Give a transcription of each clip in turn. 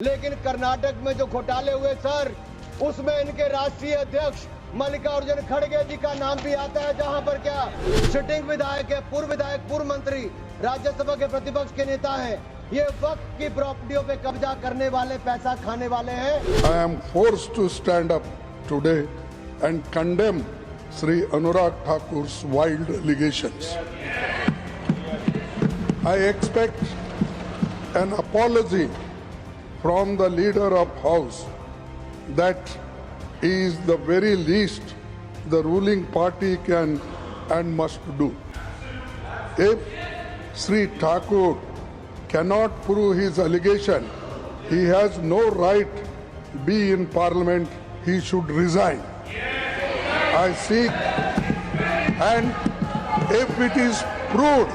लेकिन कर्नाटक में जो घोटाले हुए सर, उसमें इनके राष्ट्रीय अध्यक्ष मल्लिकार्जुन खड़गे जी का नाम भी आता है, जहां पर क्या सिटिंग विधायक है, पूर्व मंत्री, राज्यसभा के प्रतिपक्ष के नेता हैं। ये वक्त की प्रॉपर्टियों पे कब्जा करने वाले, पैसा खाने वाले हैं। I am forced to stand up today and condemn Sri Anurag Thakur's wild allegations. I expect an apology from the leader of House. That is the very least the ruling party can and must do. If Sri Thakur cannot prove his allegation, he has no right be in parliament. He should resign. I seek, and if it is proved,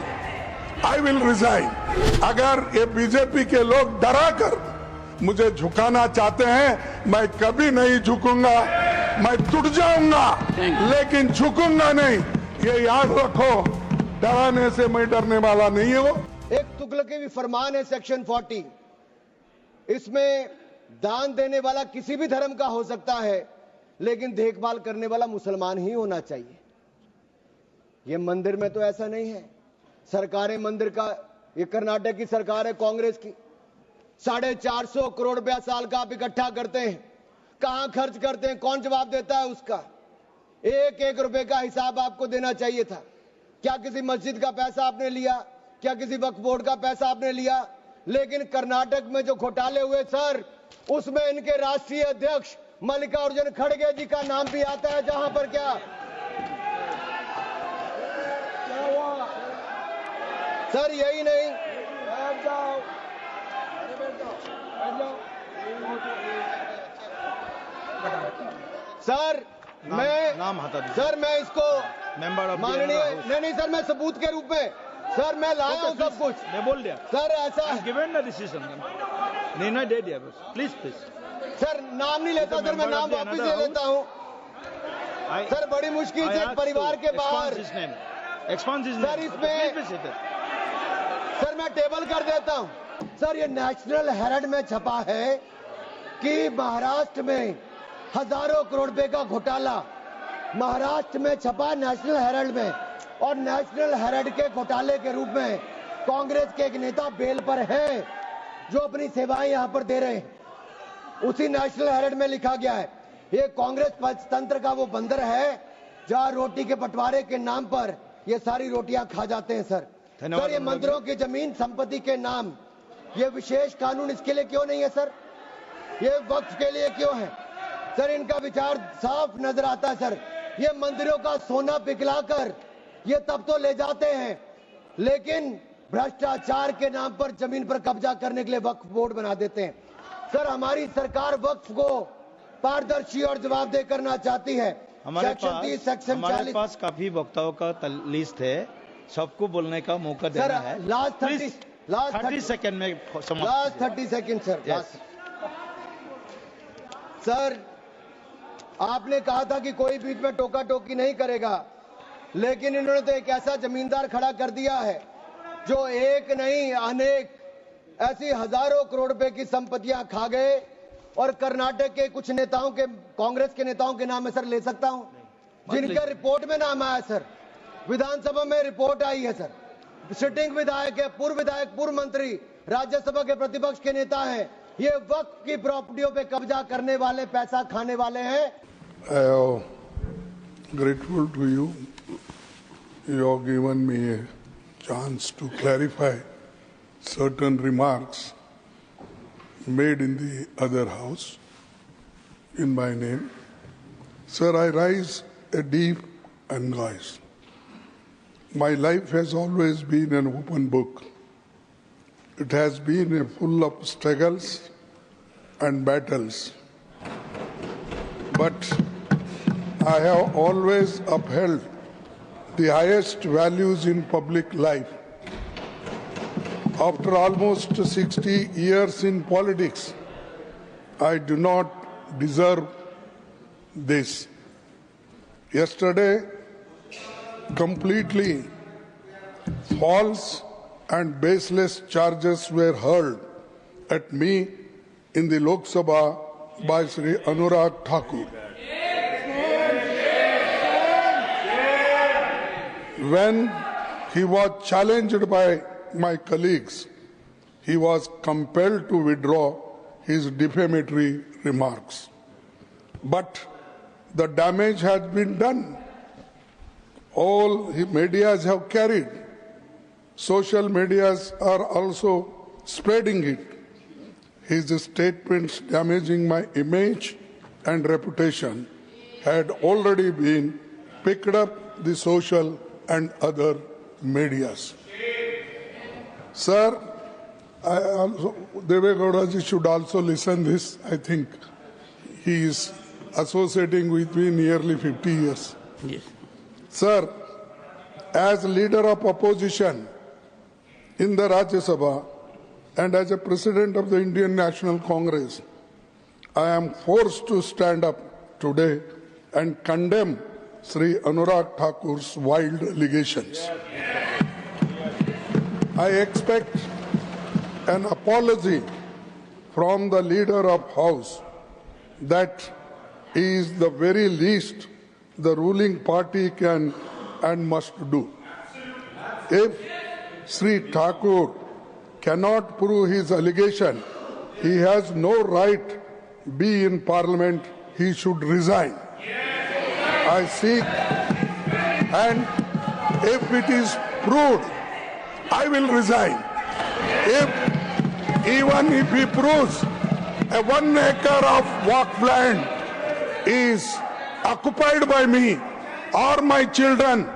I will resign. अगर ये BJP के लोग डरा कर मुझे झुकाना चाहते हैं, मैं कभी नहीं झुकूंगा, मैं टूट जाऊंगा, लेकिन झुकूंगा नहीं। ये याद रखो, डराने से मैं डरने वाला नहीं हूं। एक तुगलकी फरमान है सेक्शन 40, इसमें दान देने वाला किसी भी धर्म का हो सकता है, लेकिन देखभाल करने वाला मुसलमान ही होना चाहिए। ये मंदिर में तो ऐसा नहीं है। सरकारें मंदिर का, ये कर्नाटक की सरकार है कांग्रेस की, 450 करोड़ रुपया साल का आप इकट्ठा करते हैं, कहां खर्च करते हैं, कौन जवाब देता है उसका? एक एक रुपए का हिसाब आपको देना चाहिए था। क्या किसी मस्जिद का पैसा आपने लिया? क्या किसी वक्फ बोर्ड का पैसा आपने लिया? लेकिन कर्नाटक में जो घोटाले हुए सर, उसमें इनके राष्ट्रीय अध्यक्ष मल्लिकार्जुन खड़गे जी का नाम भी आता है, जहां पर क्या सर यही नहीं, सर मैं इसको माननीय नहीं सर, मैं सबूत के रूप में सर मैं लाया हूं सब कुछ। मैं बोल दिया सर ऐसा गिवन द डिसीजन निर्णय दे दिया बस। प्लीज सर नाम नहीं लेता सर, मैं नाम वापस ले लेता हूं सर। बड़ी मुश्किल से परिवार के बाहर सर इसमें सर मैं टेबल कर देता हूं सर। ये नेशनल हेराल्ड में छपा है कि महाराष्ट्र में हजारों करोड़ रुपए का घोटाला महाराष्ट्र में छपा नेशनल हेराल्ड में, और नेशनल हेराल्ड के घोटाले के रूप में कांग्रेस के एक नेता बेल पर हैं, जो अपनी सेवाएं यहां पर दे रहे हैं। उसी नेशनल हेराल्ड में लिखा गया है, ये कांग्रेस तंत्र का वो बंदर है जहां रोटी के बंटवारे के नाम पर ये सारी रोटियां खा जाते हैं सर। सर ये मंत्रियों की जमीन संपत्ति के नाम, ये विशेष कानून इसके लिए क्यों नहीं है सर? ये वक्फ के लिए क्यों है सर? इनका विचार साफ नजर आता है सर। ये मंदिरों का सोना पिघलाकर ये तब तो ले जाते हैं, लेकिन भ्रष्टाचार के नाम पर जमीन पर कब्जा करने के लिए वक्फ बोर्ड बना देते हैं। सर हमारी सरकार वक्फ को पारदर्शी और जवाबदेह करना चाहती है। हमारे पास काफी वक्ताओं का लिस्ट है, सबको बोलने का मौका देना है। लास्ट 30 सेकंड में लास्ट 30 सेकंड सर। सर आपने कहा था कि कोई बीच में टोका टोकी नहीं करेगा, लेकिन इन्होंने तो एक ऐसा जमींदार खड़ा कर दिया है जो एक नहीं अनेक ऐसी हजारों करोड़ रुपए की संपत्तियां खा गए। और कर्नाटक के कुछ नेताओं के, कांग्रेस के नेताओं के नाम है सर, ले सकता हूं, जिनका रिपोर्ट में नाम आया सर, विधानसभा में रिपोर्ट आई है सर। सिटिंग विधायक है, पूर्व मंत्री, राज्यसभा के प्रतिपक्ष के नेता हैं। ये वक्त की प्रॉपर्टियों पे कब्जा करने वाले, पैसा खाने वाले हैं। I am grateful to you. You have given me a chance to clarify certain remarks made in the other house in my name. Sir, I raise a deep anguish. My life has always been an open book. It has been full of struggles and battles. But I have always upheld the highest values in public life. After almost 60 years in politics, I do not deserve this. Yesterday, completely false and baseless charges were hurled at me in the Lok Sabha by Sri Anurag Thakur. When he was challenged by my colleagues, he was compelled to withdraw his defamatory remarks. But the damage has been done. All medias have carried. Social medias are also spreading it. His statements damaging my image and reputation had already been picked up the social and other medias. Sir, Deve Gowda ji should also listen this. I think he is associating with me nearly 50 years. Yes. Sir, as leader of opposition in the Rajya Sabha and as a president of the Indian National Congress, I am forced to stand up today and condemn Sri Anurag Thakur's wild allegations. I expect an apology from the leader of House. That is the very least the ruling party can and must do. If Sri Thakur cannot prove his allegation, he has no right be in Parliament. He should resign. I seek, and if it is proved, I will resign. Even if he proves a 1 acre of walk land is occupied by me or my children,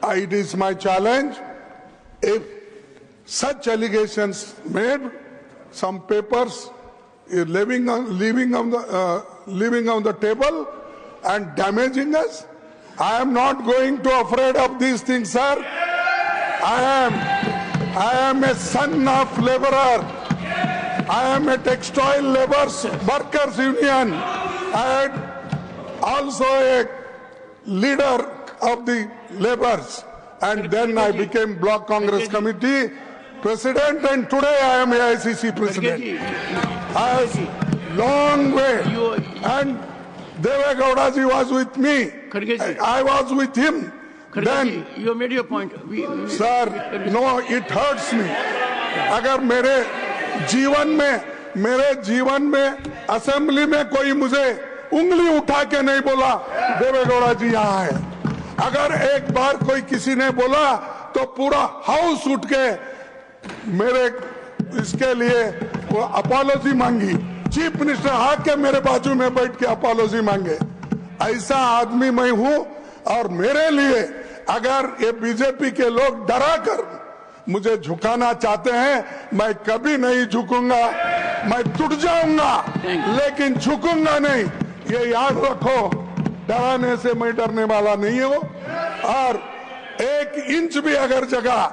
it is my challenge. If such allegations made, some papers leaving on the table and damaging us, I am not going to afraid of these things, sir. I am a son of laborer. I am a textile laborers workers union. I am also a leader of the laborers, and then I became Block Congress Committee President, and today I am AICC President. I have long way, and Deve Gowda ji was with me. I was with him. Then, you made your point. sir, no, it hurts me. अगर मेरे जीवन में assembly में कोई मुझे उंगली उठा के नहीं बोला, देवे गौड़ा जी यहाँ है। अगर एक बार कोई किसी ने बोला तो पूरा हाउस उठ के मेरे इसके लिए वो अपोलॉजी मांगी। चीफ मिनिस्टर आके मेरे बाजू में बैठ के अपोलॉजी मांगे। ऐसा आदमी मैं हूँ, और मेरे लिए अगर ये बीजेपी के लोग डरा कर मुझे झुकाना चाहते हैं, मैं कभी नहीं झुकूंगा। मैं टूट जाऊंगा लेकिन झुकूंगा नहीं, ये याद रखो। डराने से मैं डरने वाला नहीं हूं, और 1 इंच भी अगर जगह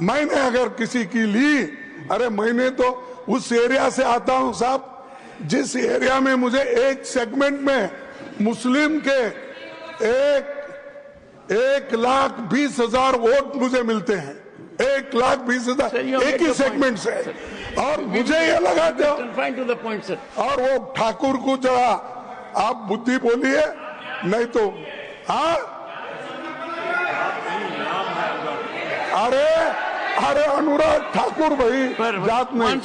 मैंने अगर किसी की ली, अरे मैंने तो उस एरिया से आता हूं साहब, जिस एरिया में मुझे एक सेगमेंट में मुस्लिम के 1,20,000 वोट मुझे मिलते हैं। 1,20,000 एक ही सेगमेंट से, और मुझे ये लगा दो। और वो ठाकुर को जरा आप बुद्धि बोलिए, नहीं तो हाँ, अरे अनुराग ठाकुर भाई जात नहीं,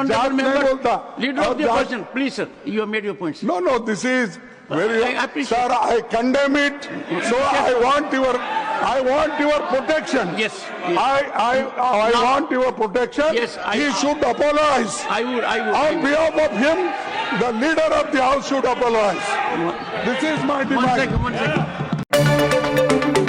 जात नहीं बोलता। Leader of the opposition, please sir, you have made your points. No, this is very, sir, I condemn it. So I want your protection. Yes. I want your protection. Yes, he should apologize. I would. On behalf of him, the leader of the house should apologize. This is my demand. One second.